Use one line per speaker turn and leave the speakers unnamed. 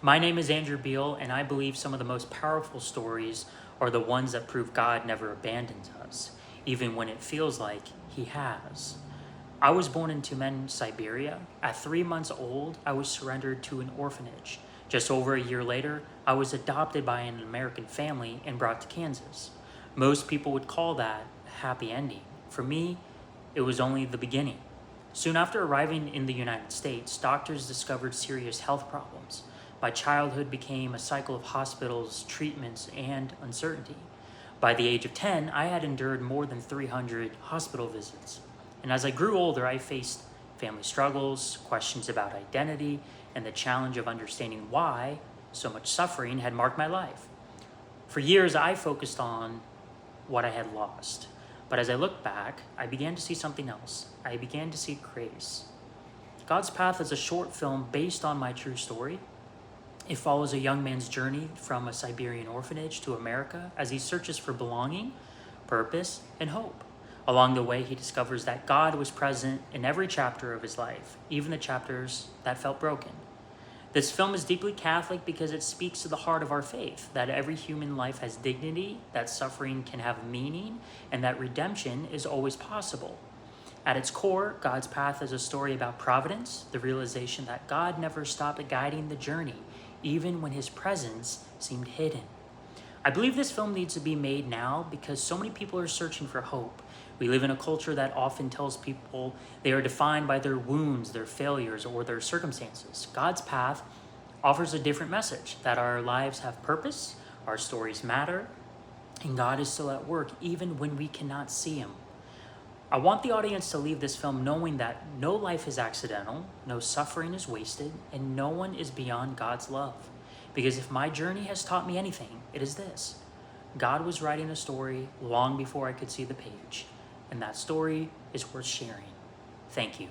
My name is Andrew Beal, and I believe some of the most powerful stories are the ones that prove God never abandons us, even when it feels like He has. I was born in Tumen, Siberia. At 3 months old, I was surrendered to an orphanage. Just over a year later, I was adopted by an American family and brought to Kansas. Most people would call that a happy ending. For me, it was only the beginning. Soon after arriving in the United States, doctors discovered serious health problems. My childhood became a cycle of hospitals, treatments, and uncertainty. By the age of 10, I had endured more than 300 hospital visits. And as I grew older, I faced family struggles, questions about identity, and the challenge of understanding why so much suffering had marked my life. For years, I focused on what I had lost. But as I looked back, I began to see something else. I began to see grace. God's Path is a short film based on my true story. It follows a young man's journey from a Siberian orphanage to America as he searches for belonging, purpose, and hope. Along the way, he discovers that God was present in every chapter of his life, even the chapters that felt broken. This film is deeply Catholic because it speaks to the heart of our faith, that every human life has dignity, that suffering can have meaning, and that redemption is always possible. At its core, God's Path is a story about providence, the realization that God never stopped guiding the journey, even when his presence seemed hidden. I believe this film needs to be made now because so many people are searching for hope. We live in a culture that often tells people they are defined by their wounds, their failures, or their circumstances. God's Path offers a different message, that our lives have purpose, our stories matter, and God is still at work even when we cannot see him. I want the audience to leave this film knowing that no life is accidental, no suffering is wasted, and no one is beyond God's love. Because if my journey has taught me anything, it is this: God was writing a story long before I could see the page, and that story is worth sharing. Thank you.